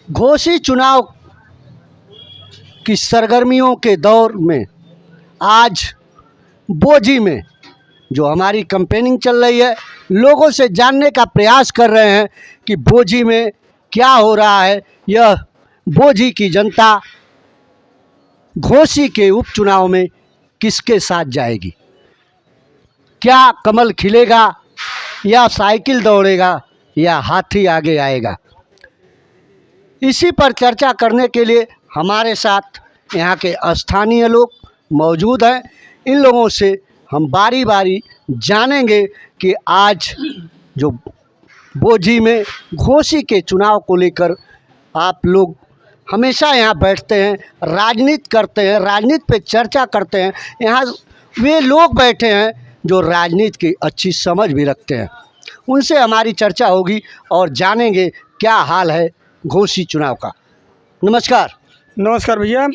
घोषी चुनाव की सरगर्मियों के दौर में आज बोझी में जो हमारी कैंपेनिंग चल रही है, लोगों से जानने का प्रयास कर रहे हैं कि बोझी में क्या हो रहा है। यह बोझी की जनता घोषी के उपचुनाव में किसके साथ जाएगी? क्या कमल खिलेगा या साइकिल दौड़ेगा या हाथी आगे आएगा? इसी पर चर्चा करने के लिए हमारे साथ यहाँ के स्थानीय लोग मौजूद हैं। इन लोगों से हम बारी बारी जानेंगे कि आज जो बोझी में घोषी के चुनाव को लेकर आप लोग हमेशा यहाँ बैठते हैं, राजनीति करते हैं, राजनीति पे चर्चा करते हैं। यहाँ वे लोग बैठे हैं जो राजनीति की अच्छी समझ भी रखते हैं। उनसे हमारी चर्चा होगी और जानेंगे क्या हाल है घोषी चुनाव का। नमस्कार। नमस्कार भैया।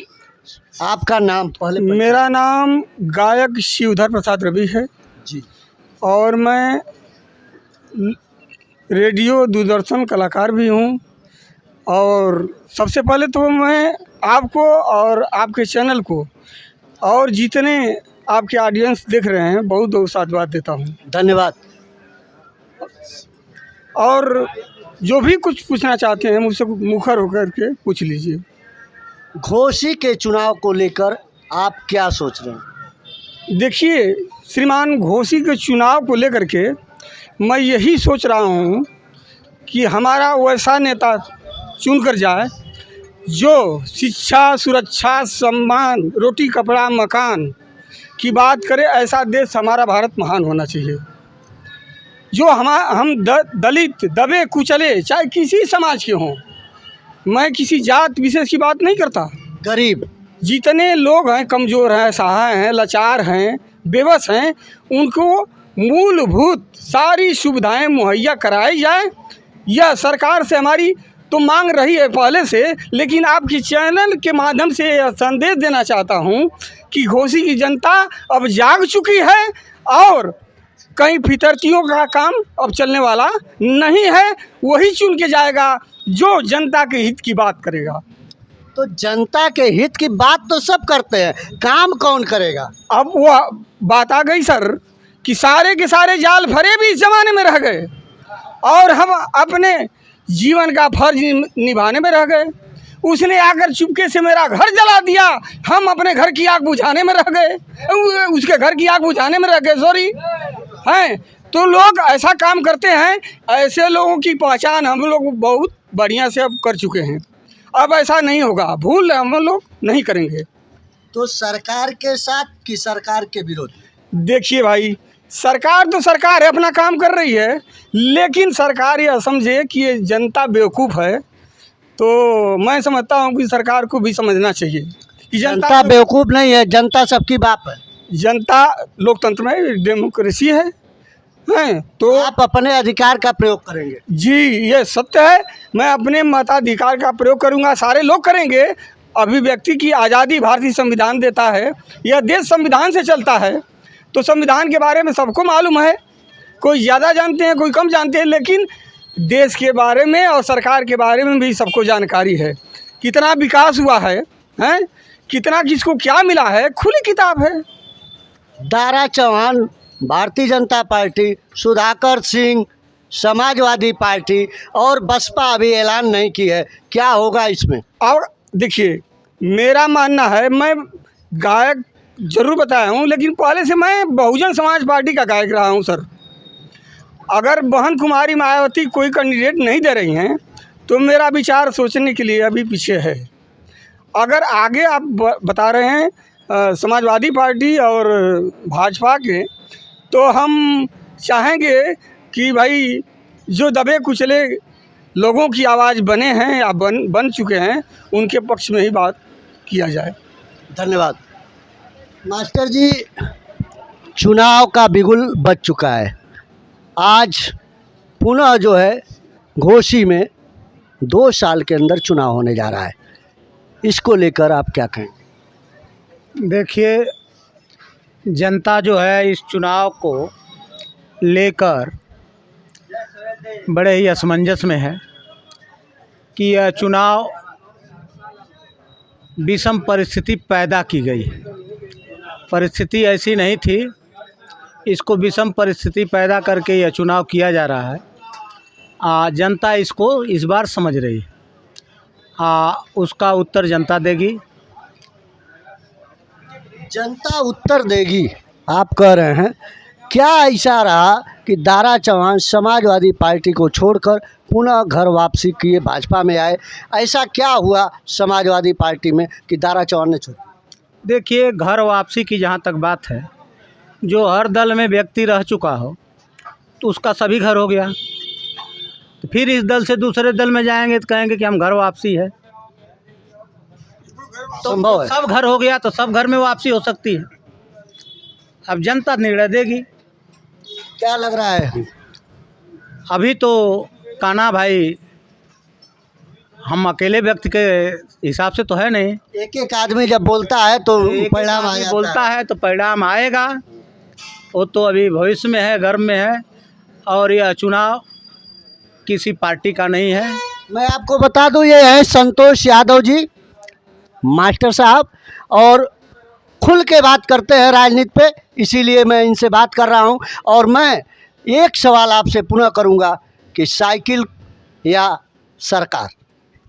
आपका नाम पहले? मेरा नाम गायक शिवधर प्रसाद रवि है जी। और मैं रेडियो दूरदर्शन कलाकार भी हूँ। और सबसे पहले तो मैं आपको और आपके चैनल को और जितने आपके ऑडियंस देख रहे हैं बहुत बहुत साधुवाद देता हूँ। धन्यवाद। और जो भी कुछ पूछना चाहते हैं मुझसे मुखर होकर के पूछ लीजिए। घोषी के चुनाव को लेकर आप क्या सोच रहे हैं? देखिए श्रीमान, घोषी के चुनाव को लेकर के मैं यही सोच रहा हूँ कि हमारा वैसा नेता चुनकर जाए जो शिक्षा, सुरक्षा, सम्मान, रोटी कपड़ा, मकान की बात करे। ऐसा देश हमारा भारत महान होना चाहिए। जो हम दलित, दबे कुचले, चाहे किसी समाज के हों, मैं किसी जात विशेष की बात नहीं करता। गरीब जितने लोग हैं, कमज़ोर हैं, असहाय हैं, लाचार हैं, बेबस हैं, उनको मूलभूत सारी सुविधाएं मुहैया कराई जाए। यह सरकार से हमारी तो मांग रही है पहले से, लेकिन आपके चैनल के माध्यम से यह संदेश देना चाहता हूं कि घोषी की जनता अब जाग चुकी है और कहीं फितरतियों का काम अब चलने वाला नहीं है। वही चुन के जाएगा जो जनता के हित की बात करेगा। तो जनता के हित की बात तो सब करते हैं, काम कौन करेगा? अब वह बात आ गई सर कि सारे के सारे जाल फरे भी इस ज़माने में रह गए और हम अपने जीवन का फर्ज निभाने में रह गए। उसने आकर चुपके से मेरा घर जला दिया, हम अपने घर की आग बुझाने में रह गए, उसके घर की आग बुझाने में रह गए। सॉरी हैं। तो लोग ऐसा काम करते हैं। ऐसे लोगों की पहचान हम लोग बहुत बढ़िया से अब कर चुके हैं। अब ऐसा नहीं होगा, भूल हम लोग नहीं करेंगे। तो सरकार के साथ कि सरकार के विरोध? देखिए भाई, सरकार तो सरकार है, अपना काम कर रही है, लेकिन सरकार यह समझे कि ये जनता बेवकूफ़ है। तो मैं समझता हूँ कि सरकार को भी समझना चाहिए कि जनता बेवकूफ़ नहीं है, जनता सबकी बाप है। जनता लोकतंत्र में डेमोक्रेसी है। हैं तो आप अपने अधिकार का प्रयोग करेंगे? जी, ये सत्य है। मैं अपने मताधिकार का प्रयोग करूंगा, सारे लोग करेंगे। अभिव्यक्ति की आज़ादी भारतीय संविधान देता है। यह देश संविधान से चलता है, तो संविधान के बारे में सबको मालूम है। कोई ज़्यादा जानते हैं, कोई कम जानते हैं, लेकिन देश के बारे में और सरकार के बारे में भी सबको जानकारी है। कितना विकास हुआ है, हैं, कितना किसको क्या मिला है, खुली किताब है। दारा चौहान भारतीय जनता पार्टी, सुधाकर सिंह समाजवादी पार्टी और बसपा अभी ऐलान नहीं की है, क्या होगा इसमें? और देखिए, मेरा मानना है, मैं गायक जरूर बताया हूँ, लेकिन पहले से मैं बहुजन समाज पार्टी का गायक रहा हूँ सर। अगर बहन कुमारी मायावती कोई कैंडिडेट नहीं दे रही हैं तो मेरा विचार सोचने के लिए अभी पीछे है। अगर आगे आप बता रहे हैं समाजवादी पार्टी और भाजपा के, तो हम चाहेंगे कि भाई जो दबे कुचले लोगों की आवाज़ बने हैं या बन चुके हैं, उनके पक्ष में ही बात किया जाए। धन्यवाद। मास्टर जी, चुनाव का बिगुल बज चुका है। आज पुनः जो है घोषी में 2 साल के अंदर चुनाव होने जा रहा है, इसको लेकर आप क्या कहें? देखिए, जनता जो है इस चुनाव को लेकर बड़े ही असमंजस में है। कि यह चुनाव विषम परिस्थिति पैदा की गई। परिस्थिति ऐसी नहीं थी, इसको विषम परिस्थिति पैदा करके यह चुनाव किया जा रहा है। जनता इसको इस बार समझ रही है। उसका उत्तर जनता देगी। जनता उत्तर देगी आप कह रहे हैं। क्या ऐसा रहा कि दारा चौहान समाजवादी पार्टी को छोड़कर पुनः घर वापसी किए, भाजपा में आए? ऐसा क्या हुआ समाजवादी पार्टी में कि दारा चौहान ने छोड़ा? देखिए, घर वापसी की जहाँ तक बात है, जो हर दल में व्यक्ति रह चुका हो तो उसका सभी घर हो गया। तो फिर इस दल से दूसरे दल में जाएंगे तो कहेंगे कि हम घर वापसी है। संभव है। सब घर हो गया तो सब घर में वापसी हो सकती है। अब जनता निर्णय देगी। क्या लग रहा है? अभी तो कान्हा भाई हम अकेले व्यक्ति के हिसाब से तो है नहीं। एक एक आदमी जब बोलता है तो परिणाम आ जाता बोलता है तो परिणाम आएगा। वो तो अभी भविष्य में है, गर्भ में है। और यह चुनाव किसी पार्टी का नहीं है। मैं आपको बता दूं, ये है संतोष यादव जी, मास्टर साहब, और खुल के बात करते हैं राजनीति पे, इसीलिए मैं इनसे बात कर रहा हूं। और मैं एक सवाल आपसे पुनः करूंगा कि साइकिल या सरकार?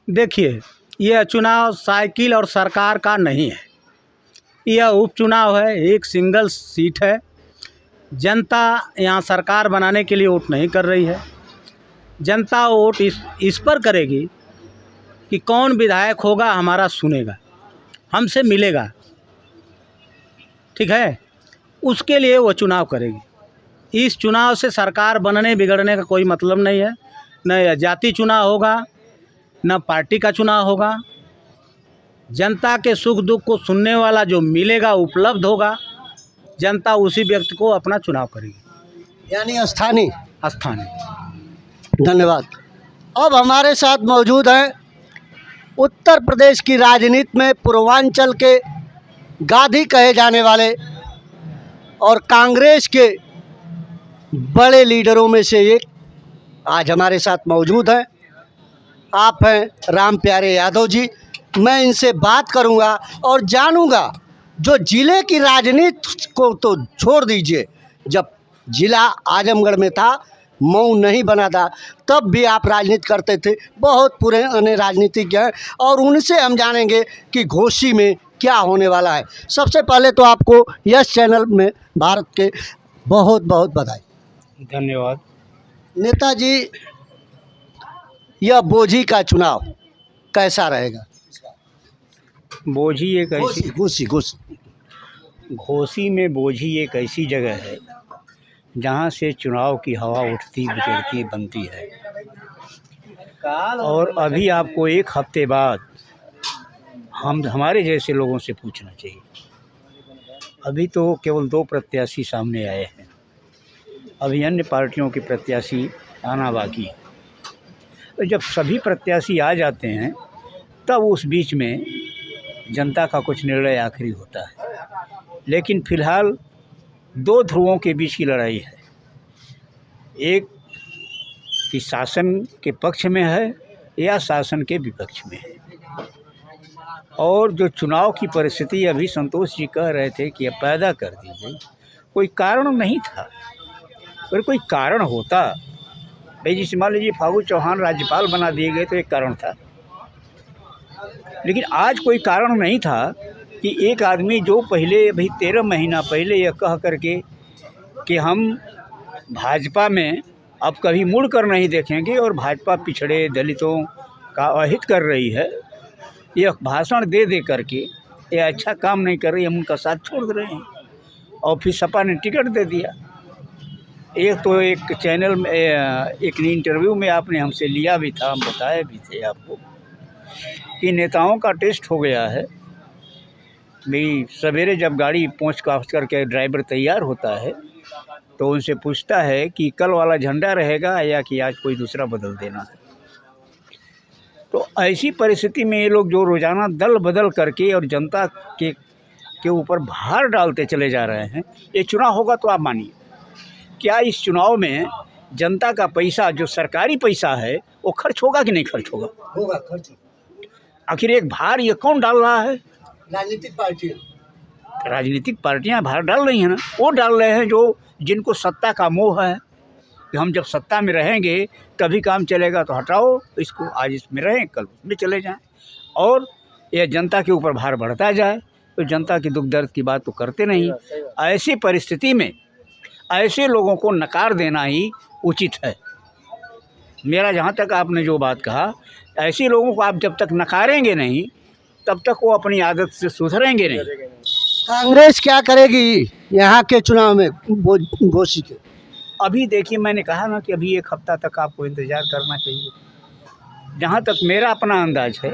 देखिए, यह चुनाव साइकिल और सरकार का नहीं है। यह उपचुनाव है, एक सिंगल सीट है। जनता यहाँ सरकार बनाने के लिए वोट नहीं कर रही है। जनता वोट इस पर करेगी कि कौन विधायक होगा, हमारा सुनेगा, हमसे मिलेगा, ठीक है, उसके लिए वो चुनाव करेगी। इस चुनाव से सरकार बनने बिगड़ने का कोई मतलब नहीं है। न यह जाति चुनाव होगा, न पार्टी का चुनाव होगा। जनता के सुख दुख को सुनने वाला जो मिलेगा, उपलब्ध होगा, जनता उसी व्यक्ति को अपना चुनाव करेगी, यानी स्थानीय। धन्यवाद। अब हमारे साथ मौजूद हैं उत्तर प्रदेश की राजनीति में पूर्वांचल के गांधी कहे जाने वाले और कांग्रेस के बड़े लीडरों में से एक आज हमारे साथ मौजूद हैं। आप हैं राम प्यारे यादव जी। मैं इनसे बात करूंगा और जानूंगा, जो ज़िले की राजनीति को तो छोड़ दीजिए, जब ज़िला आजमगढ़ में था, मऊ नहीं बना था, तब भी आप राजनीति करते थे, बहुत पुराने राजनीतिज्ञ हैं, और उनसे हम जानेंगे कि घोसी में क्या होने वाला है। सबसे पहले तो आपको यस चैनल में भारत के बहुत बहुत बधाई। धन्यवाद। नेताजी, यह बोझी का चुनाव कैसा रहेगा? बोझी एक ऐसी घोसी में बोझी एक ऐसी जगह है जहाँ से चुनाव की हवा उठती बिगड़ती बनती है। और अभी आपको एक हफ्ते बाद हमारे जैसे लोगों से पूछना चाहिए। अभी तो केवल 2 प्रत्याशी सामने आए हैं, अभी अन्य पार्टियों के प्रत्याशी आना बाकी है। तो जब सभी प्रत्याशी आ जाते हैं तब उस बीच में जनता का कुछ निर्णय आखिरी होता है। लेकिन फ़िलहाल 2 ध्रुवों के बीच की लड़ाई है। एक कि शासन के पक्ष में है या शासन के विपक्ष में है। और जो चुनाव की परिस्थिति अभी संतोष जी कह रहे थे कि पैदा कर दी गई, कोई कारण नहीं था। अगर कोई कारण होता, भाई जिसे मान लीजिए फागू चौहान राज्यपाल बना दिए गए तो एक कारण था, लेकिन आज कोई कारण नहीं था कि एक आदमी जो पहले अभी 13 महीना पहले यह कह करके कि हम भाजपा में अब कभी मुड़ कर नहीं देखेंगे और भाजपा पिछड़े दलितों का अहित कर रही है, यह भाषण दे करके ये अच्छा काम नहीं कर रही, हम उनका साथ छोड़ रहे हैं, और फिर सपा ने टिकट दे दिया। एक चैनल में एक इंटरव्यू में आपने हमसे लिया भी था, हम बताए भी थे आपको कि नेताओं का टेस्ट हो गया है। भाई सवेरे जब गाड़ी पहुँच करके ड्राइवर तैयार होता है तो उनसे पूछता है कि कल वाला झंडा रहेगा या कि आज कोई दूसरा बदल देना है। तो ऐसी परिस्थिति में ये लोग जो रोज़ाना दल बदल करके और जनता के ऊपर भार डालते चले जा रहे हैं। ये चुनाव होगा तो आप मानिए, क्या इस चुनाव में जनता का पैसा जो सरकारी पैसा है वो खर्च होगा कि नहीं खर्च होगा? होगा खर्च। आखिर एक भार ये कौन डाल रहा है? राजनीतिक पार्टी राजनीतिक पार्टियां भार डाल रही हैं ना, वो डाल रहे हैं जो जिनको सत्ता का मोह है कि हम जब सत्ता में रहेंगे तभी काम चलेगा, तो हटाओ इसको, आज इसमें रहें कल उसमें चले जाएं, और यह जनता के ऊपर भार बढ़ता जाए, तो जनता की दुख दर्द की बात तो करते नहीं। ऐसी परिस्थिति में ऐसे लोगों को नकार देना ही उचित है। मेरा जहाँ तक आपने जो बात कहा, ऐसे लोगों को आप जब तक नकारेंगे नहीं तब तक वो अपनी आदत से सुधरेंगे नहीं। कांग्रेस क्या करेगी यहाँ के चुनाव में घोसी के? अभी देखिए, मैंने कहा ना कि अभी 1 हफ्ता तक आपको इंतज़ार करना चाहिए। जहाँ तक मेरा अपना अंदाज है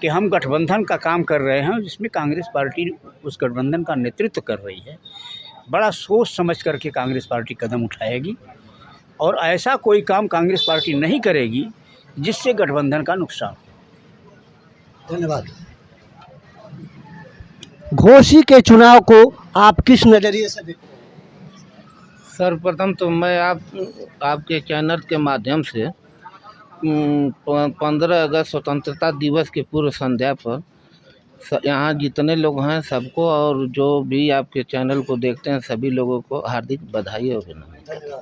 कि हम गठबंधन का काम कर रहे हैं, जिसमें कांग्रेस पार्टी उस गठबंधन का नेतृत्व कर रही है। बड़ा सोच समझ करके कांग्रेस पार्टी कदम उठाएगी, और ऐसा कोई काम कांग्रेस पार्टी नहीं करेगी जिससे गठबंधन का नुकसान हो। धन्यवाद। घोसी के चुनाव को आप किस नज़रिए से देखते हैं? सर्वप्रथम तो मैं आपके चैनल के माध्यम से 15 अगस्त स्वतंत्रता दिवस के पूर्व संध्या पर यहाँ जितने लोग हैं सबको, और जो भी आपके चैनल को देखते हैं सभी लोगों को हार्दिक बधाई और अभिनंदन।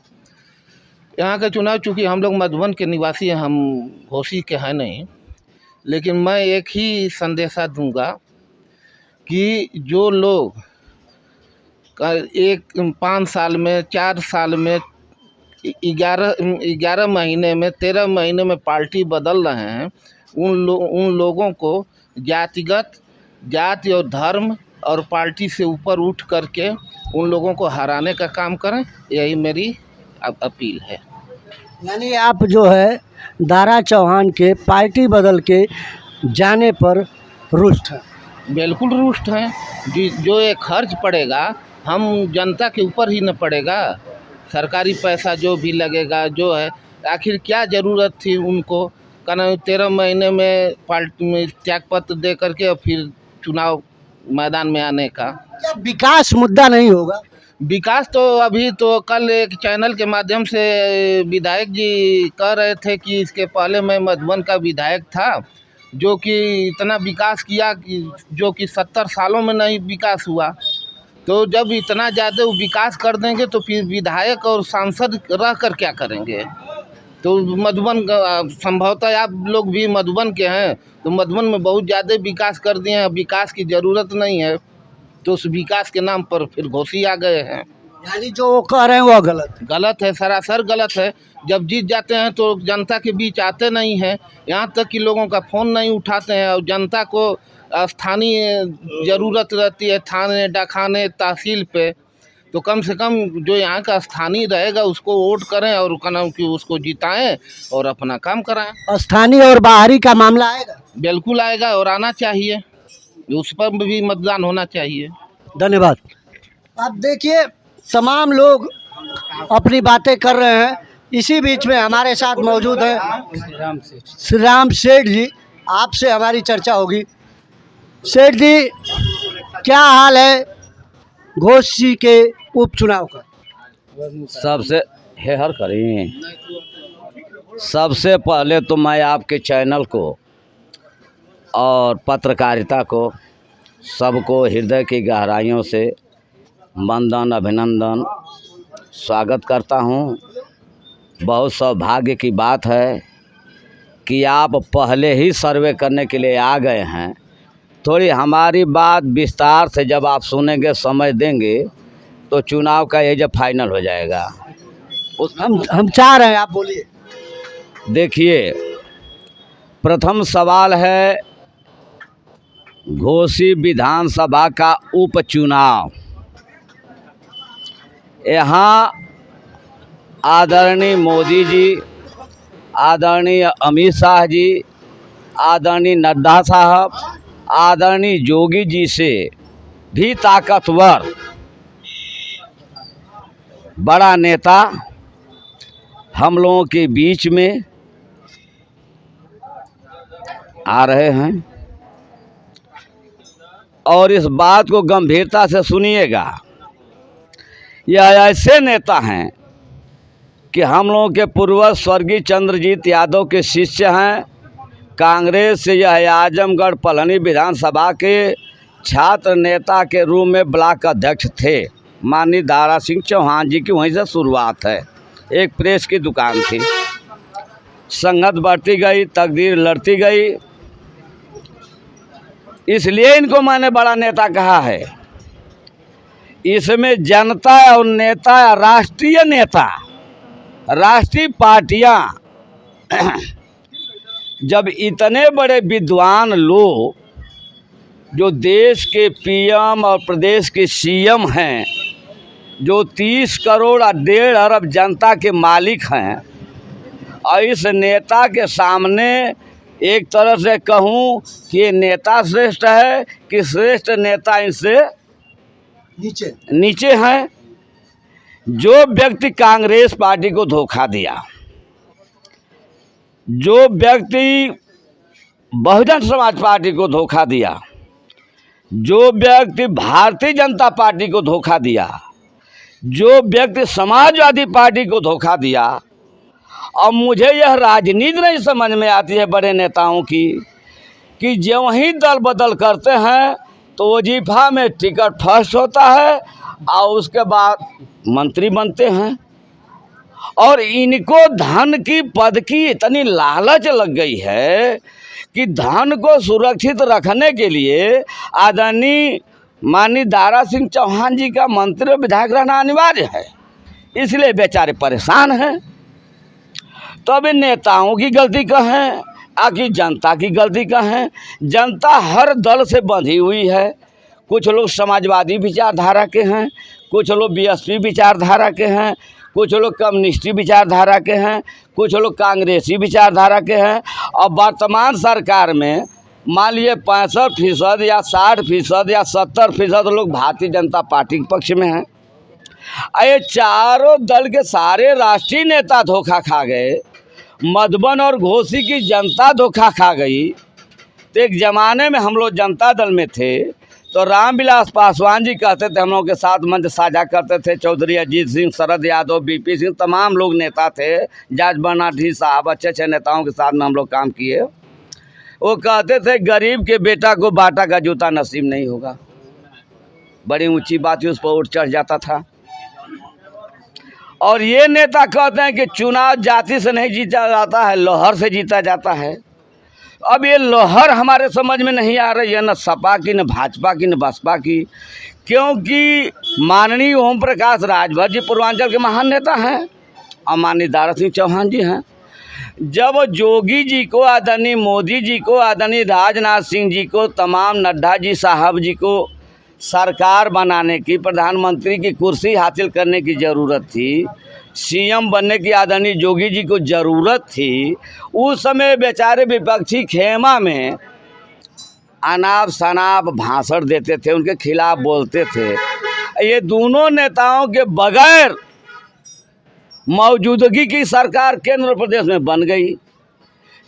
यहाँ का चुनाव, चूँकि हम लोग मधुबन के निवासी हैं, हम घोसी के हैं नहीं, लेकिन मैं एक ही संदेशा दूंगा कि जो लोग 5 साल में, 4 साल में, 11 महीने में, 13 महीने में पार्टी बदल रहे हैं, उन लोगों को जाति और धर्म और पार्टी से ऊपर उठ करके उन लोगों को हराने का काम करें, यही मेरी अपील है। यानी आप जो है दारा चौहान के पार्टी बदल के जाने पर रुष्ट हैं? बिल्कुल रुष्ट हैं। जो ये खर्च पड़ेगा हम जनता के ऊपर ही न पड़ेगा, सरकारी पैसा जो भी लगेगा जो है, आखिर क्या ज़रूरत थी उनको 13 महीने में पार्टी में त्यागपत्र दे करके और फिर चुनाव मैदान में आने का? क्या विकास मुद्दा नहीं होगा? विकास तो अभी तो कल एक चैनल के माध्यम से विधायक जी कह रहे थे कि इसके पहले मैं मधुबन का विधायक था जो कि इतना विकास किया कि जो कि 70 सालों में नहीं विकास हुआ। तो जब इतना ज़्यादा वो विकास कर देंगे तो फिर विधायक और सांसद रह कर क्या करेंगे? तो मधुबन संभवतः आप लोग भी मधुबन के हैं, तो मधुबन में बहुत ज़्यादा विकास कर दिए हैं, विकास की ज़रूरत नहीं है, तो उस विकास के नाम पर फिर घोसी आ गए हैं। यानी जो वो कह रहे हैं वो गलत है, सरासर गलत है। जब जीत जाते हैं तो जनता के बीच आते नहीं हैं, यहाँ तक कि लोगों का फ़ोन नहीं उठाते हैं, और जनता को स्थानीय ज़रूरत रहती है, थाने, डाकखाने, तहसील पे, तो कम से कम जो यहाँ का स्थानीय रहेगा उसको वोट करें और कि उसको जिताएं और अपना काम कराएं। स्थानीय और बाहरी का मामला आएगा? बिल्कुल आएगा और आना चाहिए, उस पर भी मतदान होना चाहिए। धन्यवाद। आप देखिए तमाम लोग अपनी बातें कर रहे हैं। इसी बीच में हमारे साथ मौजूद हैं श्री राम सेठ जी, आपसे हमारी चर्चा होगी। सेठ जी, क्या हाल है घोसी के उपचुनाव का? सबसे हेहर करें, सबसे पहले तो मैं आपके चैनल को और पत्रकारिता को सबको हृदय की गहराइयों से वंदन, अभिनंदन, स्वागत करता हूं। बहुत सौभाग्य की बात है कि आप पहले ही सर्वे करने के लिए आ गए हैं। थोड़ी हमारी बात विस्तार से जब आप सुनेंगे, समझ देंगे, तो चुनाव का ये जब फाइनल हो जाएगा। हम चाह रहे हैं, आप बोलिए। देखिए, प्रथम सवाल है घोसी विधानसभा का उपचुनाव। यहाँ आदरणीय मोदी जी, आदरणीय अमित शाह जी, आदरणीय नड्डा साहब, आदरणीय योगी जी से भी ताकतवर बड़ा नेता हम लोगों के बीच में आ रहे हैं, और इस बात को गंभीरता से सुनिएगा। यह ऐसे नेता हैं कि हम लोगों के पूर्वज स्वर्गीय चंद्रजीत यादव के शिष्य हैं। कांग्रेस से यह आजमगढ़ पलनी विधानसभा के छात्र नेता के रूप में ब्लॉक अध्यक्ष थे। माननीय दारा सिंह चौहान जी की वहीं से शुरुआत है। एक प्रेस की दुकान थी, संगत बढ़ती गई, तकदीर लड़ती गई, इसलिए इनको मैंने बड़ा नेता कहा है। इसमें जनता और नेता, राष्ट्रीय नेता, राष्ट्रीय पार्टियां जब इतने बड़े विद्वान लोग जो देश के पीएम और प्रदेश के सीएम हैं, जो 30 करोड़ और 1.5 अरब जनता के मालिक हैं, और इस नेता के सामने एक तरह से कहूँ कि ये नेता श्रेष्ठ है कि श्रेष्ठ नेता इनसे नीचे हैं। जो व्यक्ति कांग्रेस पार्टी को धोखा दिया, जो व्यक्ति बहुजन समाज पार्टी को धोखा दिया, जो व्यक्ति भारतीय जनता पार्टी को धोखा दिया, जो व्यक्ति समाजवादी पार्टी को धोखा दिया, अब मुझे यह राजनीति नहीं समझ में आती है बड़े नेताओं की कि जो ही दल बदल करते हैं तो वजीफा में टिकट फर्स्ट होता है और उसके बाद मंत्री बनते हैं। और इनको धन की, पद की इतनी लालच लग गई है कि धन को सुरक्षित रखने के लिए आदरणीय माननीय दारा सिंह चौहान जी का मंत्री और विधायक रहना अनिवार्य है। इसलिए बेचारे परेशान हैं। तो अब इन नेताओं की गलती कहें आखिर जनता की गलती कहें? जनता हर दल से बंधी हुई है। कुछ लोग समाजवादी विचारधारा के हैं, कुछ लोग बीएसपी विचारधारा के हैं, कुछ लोग कम्युनिस्टी विचारधारा के हैं, कुछ लोग कांग्रेसी विचारधारा के हैं। और वर्तमान सरकार में मान लीजिए 65% या 60% या 70% लोग भारतीय जनता पार्टी के पक्ष में हैं। ये चारों दल के सारे राष्ट्रीय नेता धोखा खा गए, मधुबन और घोसी की जनता धोखा खा गई। तो एक ज़माने में हम लोग जनता दल में थे तो रामविलास पासवान जी कहते थे, हम लोगों के साथ मंच साझा करते थे, चौधरी अजीत सिंह, शरद यादव, बीपी सिंह, तमाम लोग नेता थे, जॉर्ज बनर्जी साहब, अच्छे अच्छे नेताओं के साथ में हम लोग काम किए। वो कहते थे गरीब के बेटा को बाटा का जूता नसीब नहीं होगा। बड़ी ऊंची बात उस पर उठ चढ़ जाता था। और ये नेता कहते हैं कि चुनाव जाति से नहीं जीता जाता है, लोहर से जीता जाता है। अब ये लोहर हमारे समझ में नहीं आ रही है, न सपा की, न भाजपा की, न बसपा की, क्योंकि माननीय ओम प्रकाश राजभर जी पूर्वांचल के महान नेता हैं और माननीय दारा सिंह चौहान जी हैं। जब जोगी जी को, आदरणीय मोदी जी को, आदरणीय राजनाथ सिंह जी को, तमाम नड्डा जी साहब जी को सरकार बनाने की, प्रधानमंत्री की कुर्सी हासिल करने की ज़रूरत थी, सीएम बनने की आदरणीय जोगी जी को ज़रूरत थी, उस समय बेचारे विपक्षी खेमा में अनाप शनाप भाषण देते थे, उनके खिलाफ बोलते थे। ये दोनों नेताओं के बगैर मौजूदगी की सरकार केंद्र प्रदेश में बन गई।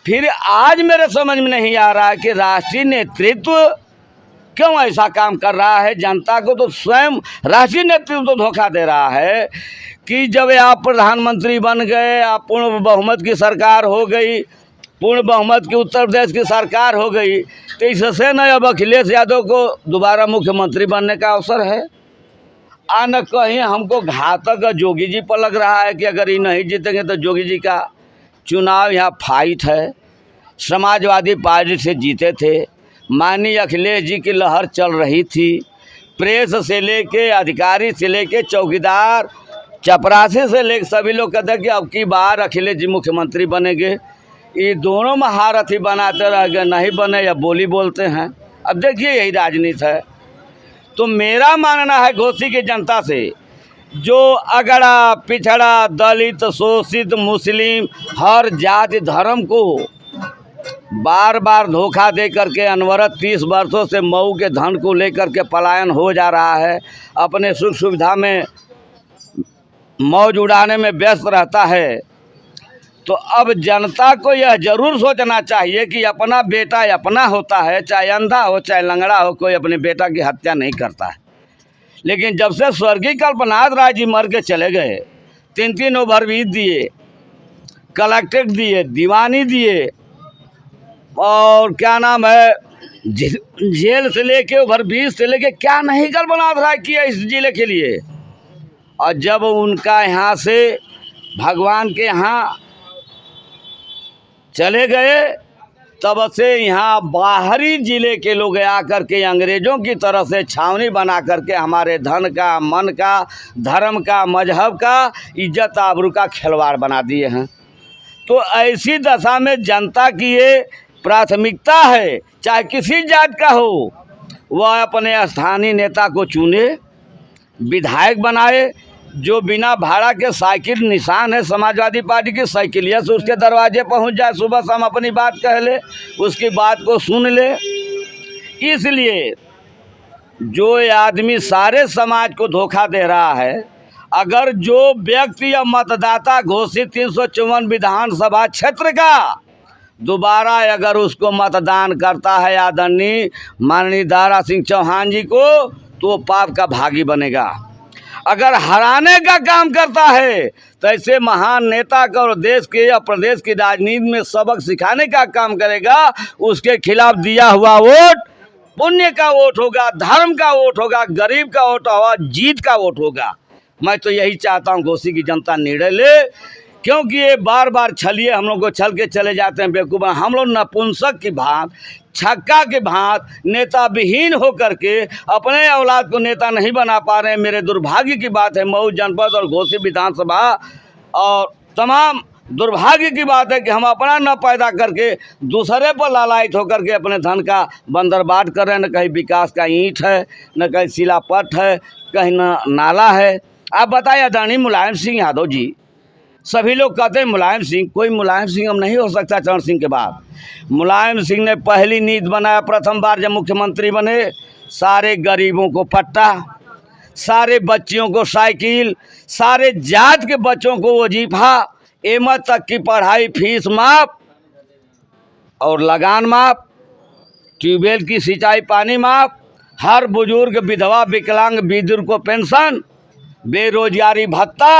फिर आज मेरे समझ में नहीं आ रहा है कि राष्ट्रीय नेतृत्व क्यों ऐसा काम कर रहा है। जनता को तो स्वयं राष्ट्रीय नेतृत्व तो धोखा दे रहा है कि जब आप प्रधानमंत्री बन गए, आप पूर्ण बहुमत की सरकार हो गई, पूर्ण बहुमत की उत्तर प्रदेश की सरकार हो गई, तो इससे न अब अखिलेश यादव को दोबारा मुख्यमंत्री बनने का अवसर है। न कहीं हमको घातक जोगी जी पर लग रहा है कि अगर ये नहीं जीतेंगे तो जोगी जी का चुनाव यहाँ फाइट है। समाजवादी पार्टी से जीते थे, माननीय अखिलेश जी की लहर चल रही थी, प्रेस से लेके, अधिकारी से लेके, चौकीदार, चपरासी से लेके सभी लोग कहते हैं कि अब की बार अखिलेश जी मुख्यमंत्री बनेंगे। ये दोनों महारथी बनाते रह गए, नहीं बने या बोली बोलते हैं। अब देखिए यही राजनीति है। तो मेरा मानना है घोसी की जनता से, जो अगड़ा पिछड़ा, दलित, शोषित, मुस्लिम, हर जाति धर्म को बार बार धोखा दे करके अनवरत 30 वर्षों से मऊ के धन को लेकर के पलायन हो जा रहा है, अपने सुख सुविधा में मौज उड़ाने में व्यस्त रहता है। तो अब जनता को यह जरूर सोचना चाहिए कि अपना बेटा अपना होता है, चाहे अंधा हो चाहे लंगड़ा हो, कोई अपने बेटा की हत्या नहीं करता है। लेकिन जब से स्वर्गीय कल्पनाथ राय जी मर के चले गए 3 ओवरब्रिज दिए, कलेक्ट्रेट दिए, दीवानी दिए, और क्या नाम है, जेल से लेके ओवरब्रिज से लेके क्या नहीं कर बना रहा किया इस जिले के लिए। और जब उनका यहाँ से भगवान के यहाँ चले गए, तब से यहाँ बाहरी ज़िले के लोग आकर के अंग्रेज़ों की तरफ से छावनी बना करके हमारे धन का, मन का, धर्म का, मजहब का, इज्जत आबरू का खिलवाड़ बना दिए हैं। तो ऐसी दशा में जनता की ये प्राथमिकता है, चाहे किसी जात का हो, वह अपने स्थानीय नेता को चुने, विधायक बनाए, जो बिना भाड़ा के साइकिल निशान है समाजवादी पार्टी की, साइकिलिया से उसके दरवाजे पहुंच जाए, सुबह शाम अपनी बात कह ले, उसकी बात को सुन ले। इसलिए जो आदमी सारे समाज को धोखा दे रहा है, अगर जो व्यक्ति या मतदाता घोषित 354 विधानसभा क्षेत्र का दोबारा अगर उसको मतदान करता है आदरणीय माननीय दारा सिंह चौहान जी को, तो पाप का भागी बनेगा। अगर हराने का काम करता है तो ऐसे महान नेता का और देश के या प्रदेश की राजनीति में सबक सिखाने का काम करेगा। उसके खिलाफ दिया हुआ वोट पुण्य का वोट होगा, धर्म का वोट होगा, गरीब का वोट होगा, जीत का वोट होगा। मैं तो यही चाहता हूँ घोसी की जनता निर्णय ले, क्योंकि ये बार बार छलिए हम लोग को छल के चले जाते हैं बेवकूफ़। हम लोग नपुंसक की भांत, छक्का के भांत, नेता विहीन होकर के अपने औलाद को नेता नहीं बना पा रहे हैं। मेरे दुर्भाग्य की बात है, मऊ जनपद और घोसी विधानसभा और तमाम दुर्भाग्य की बात है कि हम अपना न पैदा करके दूसरे पर लालायित होकर के अपने धन का बंदरबाट कर रहे हैं। न कहीं विकास का ईंट है, न कहीं शिलापट है, कहीं न नाला है। आप बताइए आदरणीय मुलायम सिंह यादव जी, सभी लोग कहते हैं मुलायम सिंह, कोई मुलायम सिंह हम नहीं हो सकता चरण सिंह के बाद। मुलायम सिंह ने पहली नीति बनाया, प्रथम बार जब मुख्यमंत्री बने, सारे गरीबों को पट्टा, सारे बच्चियों को साइकिल, सारे जात के बच्चों को वजीफा, एमत तक की पढ़ाई फीस माफ और लगान माफ, ट्यूबवेल की सिंचाई पानी माफ, हर बुजुर्ग विधवा विकलांग विधुर को पेंशन, बेरोजगारी भत्ता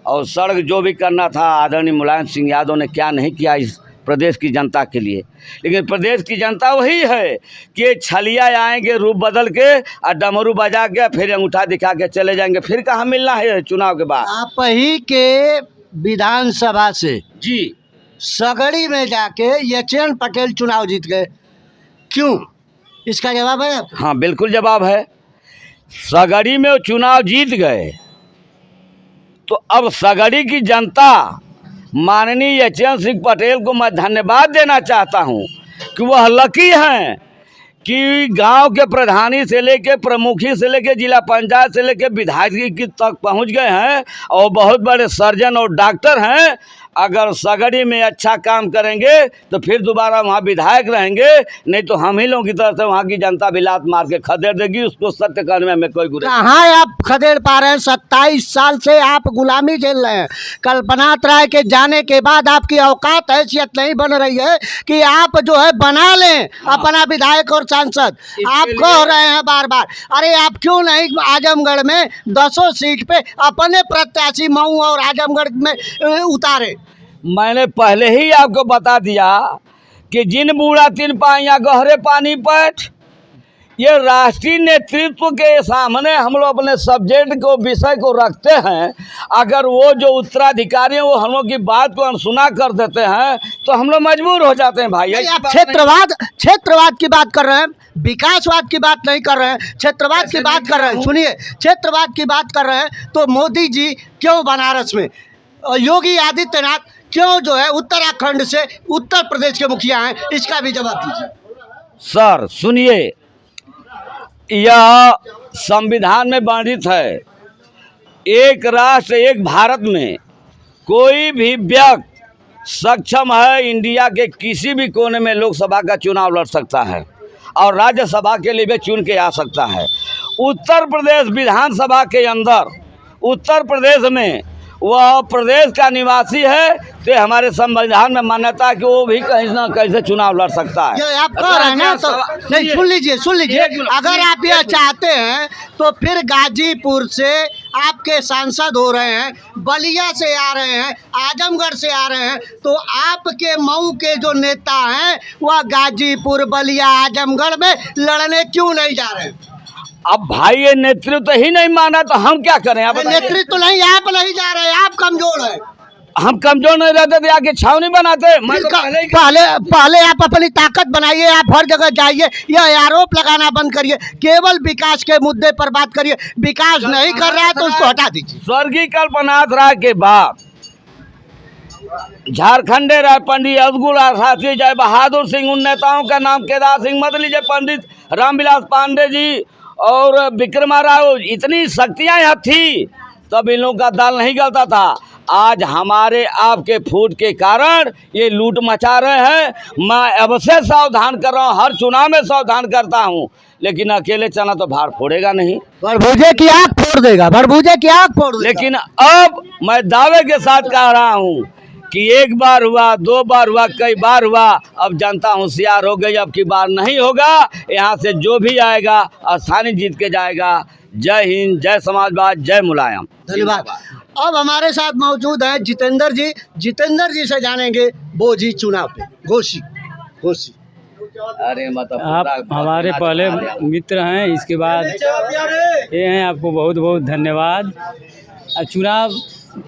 और सड़क जो भी करना था आदरणीय मुलायम सिंह यादव ने क्या नहीं किया इस प्रदेश की जनता के लिए। लेकिन प्रदेश की जनता वही है कि छलिया आएंगे रूप बदल के और डमरू बजा के फिर अंगूठा दिखा के चले जाएंगे। फिर कहाँ मिलना है चुनाव के बाद। आप ही के विधानसभा से जी सगड़ी में जाके यचन पटेल चुनाव जीत गए, क्यों? इसका जवाब है आपको? हाँ बिल्कुल जवाब है। सगड़ी में वो चुनाव जीत गए तो अब सगड़ी की जनता माननीय यचन सिंह पटेल को मैं धन्यवाद देना चाहता हूं कि वह लकी हैं कि गांव के प्रधानी से लेके प्रमुखी से लेके जिला पंचायत से लेके विधायक की तक पहुंच गए हैं और बहुत बड़े सर्जन और डॉक्टर हैं। अगर सगड़ी में अच्छा काम करेंगे तो फिर दोबारा वहाँ विधायक रहेंगे, नहीं तो हम ही लोगों की तरफ से वहाँ की जनता भी लात मार के खदेड़ देगी। उसको सत्य करने में हमें कोई गुरेज नहीं। कहाँ आप खदेड़ पा रहे हैं? 27 साल से आप गुलामी झेल रहे हैं। कल्पना राय के जाने के बाद आपकी औकात हैसियत नहीं बन रही है कि आप जो है बना लें अपना विधायक और सांसद। आप कह रहे हैं बार बार, अरे आप क्यों नहीं आजमगढ़ में 10 सीट पे अपने प्रत्याशी मऊ और आजमगढ़ में उतारे? मैंने पहले ही आपको बता दिया कि जिन बूढ़ा तीन पाइयाँ गहरे पानी पैठ, ये राष्ट्रीय नेतृत्व के सामने हम लोग अपने सब्जेक्ट को विषय को रखते हैं। अगर वो जो उत्तराधिकारी हैं वो हम लोग की बात को अनसुना कर देते हैं तो हम लोग मजबूर हो जाते हैं। भाई आप क्षेत्रवाद की बात कर रहे हैं, विकासवाद की बात नहीं कर रहे हैं, क्षेत्रवाद की बात कर रहे हैं। सुनिए, क्षेत्रवाद की बात कर रहे हैं तो मोदी जी क्यों बनारस में, योगी आदित्यनाथ क्यों जो है उत्तराखंड से उत्तर प्रदेश के मुखिया हैं? इसका भी जवाब दीजिए। सर सुनिए, यह संविधान में वर्णित है, एक राष्ट्र एक भारत में कोई भी व्यक्ति सक्षम है इंडिया के किसी भी कोने में लोकसभा का चुनाव लड़ सकता है और राज्यसभा के लिए भी चुन के आ सकता है। उत्तर प्रदेश विधानसभा के अंदर उत्तर प्रदेश में वह प्रदेश का निवासी है, तो हमारे संविधान में मान्यता है कि वो भी कहीं ना कहीं से चुनाव लड़ सकता है। ये आप कह रहे हैं ना, तो नहीं, सुन लीजिए अगर आप यह चाहते हैं तो फिर गाजीपुर से आपके सांसद हो रहे हैं, बलिया से आ रहे हैं, आजमगढ़ से आ रहे हैं, तो आपके मऊ के जो नेता हैं वह गाजीपुर, बलिया, आजमगढ़ में लड़ने क्यों नहीं जा रहे हैं? अब भाई ये नेतृत्व ही नहीं माना तो हम क्या करें? आप नेतृत्व नहीं, आप नहीं जा रहे, आप कमजोर हैं। हम कमजोर नहीं रहते तो आके छावनी बनाते। मैं तो पहले आप अपनी ताकत बनाइए, आप हर जगह जाइए, यह आरोप लगाना बंद करिए, केवल विकास के मुद्दे पर बात करिए। विकास नहीं कर रहा है तो उसको हटा दीजिए। स्वर्गीय कल्पनाथ राय के बाद झारखंडे राय, पंडित अब्दुल शास्त्री, जय बहादुर सिंह, उन नेताओं का नाम केदार सिंह मत लीजिए, पंडित रामविलास पांडे जी और विक्रमा राव, इतनी शक्तियाँ यहाँ थी तब इन लोगों का दाल नहीं गलता था। आज हमारे आपके फूट के कारण ये लूट मचा रहे हैं। मैं अब से सावधान कर रहा हूँ, हर चुनाव में सावधान करता हूँ, लेकिन अकेले चना तो भार फोड़ेगा नहीं, भरभूजे की आग फोड़ देगा, भरभूजे की आग फोड़ देगा। लेकिन अब मैं दावे के साथ कह रहा हूँ कि एक बार हुआ, दो बार हुआ, कई बार हुआ, अब जनता होशियार हो गई, अब की बार नहीं होगा। यहाँ से जो भी आएगा आसानी जीत के जाएगा। जय हिंद, जय समाजवाद, जय मुलायम। धन्यवाद। अब हमारे साथ मौजूद है जितेंद्र जी। जितेंद्र जी से जानेंगे बोझी चुनाव पे, घोसी। अरे मतलब आप हमारे पहले मित्र हैं, इसके बाद ये हैं, आपको बहुत बहुत धन्यवाद। चुनाव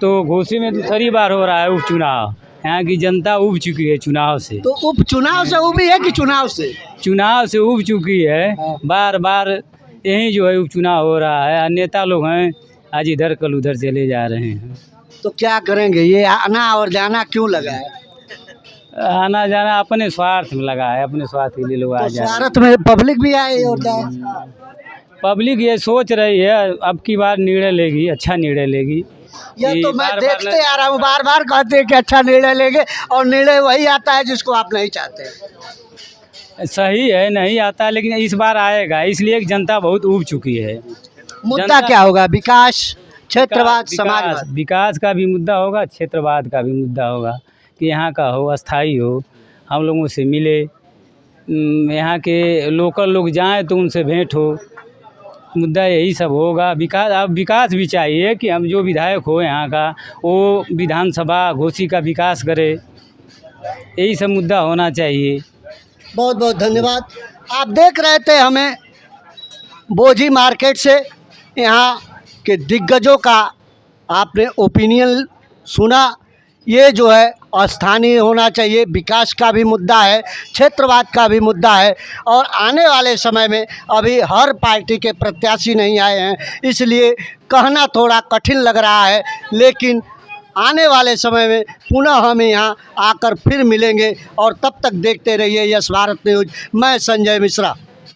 तो घोसी में दूसरी बार हो रहा है उपचुनाव। यहाँ की जनता उब चुकी है चुनाव से। तो उपचुनाव से उबी है कि चुनाव से? चुनाव से उब चुकी है, बार बार यही जो है उपचुनाव हो रहा है। नेता लोग हैं आज इधर कल उधर चले जा रहे हैं। तो क्या करेंगे? ये आना और जाना क्यों लगा है? आना जाना अपने स्वार्थ में लगा है, अपने स्वार्थ के लिए लोग आ जा रहे हैं। स्वार्थ में पब्लिक भी आए और जाए। पब्लिक ये सोच रही है अब की बार निर्णय लेगी, अच्छा निर्णय लेगी। ये तो मैं देखते आ रहा हूँ, बार बार कहते हैं कि अच्छा निर्णय लेंगे और निर्णय वही आता है जिसको आप नहीं चाहते। सही है, नहीं आता, लेकिन इस बार आएगा, इसलिए जनता बहुत उब चुकी है। मुद्दा क्या होगा? विकास, क्षेत्रवाद, समाजवाद? विकास का भी मुद्दा होगा, क्षेत्रवाद का भी मुद्दा होगा कि यहाँ का हो, अस्थाई हो, हम लोगों से मिले, यहाँ के लोकल लोग जाएं तो उनसे भेंट हो। मुद्दा यही सब होगा। विकास, अब विकास भी चाहिए कि हम जो विधायक हो यहाँ का वो विधानसभा घोसी का विकास करे, यही सब मुद्दा होना चाहिए। बहुत बहुत धन्यवाद। आप देख रहे थे हमें बोझी मार्केट से यहाँ के दिग्गजों का आपने ओपिनियन सुना। ये जो है स्थानीय होना चाहिए, विकास का भी मुद्दा है, क्षेत्रवाद का भी मुद्दा है। और आने वाले समय में अभी हर पार्टी के प्रत्याशी नहीं आए हैं, इसलिए कहना थोड़ा कठिन लग रहा है, लेकिन आने वाले समय में पुनः हम यहाँ आकर फिर मिलेंगे। और तब तक देखते रहिए यस भारत न्यूज़। मैं संजय मिश्रा।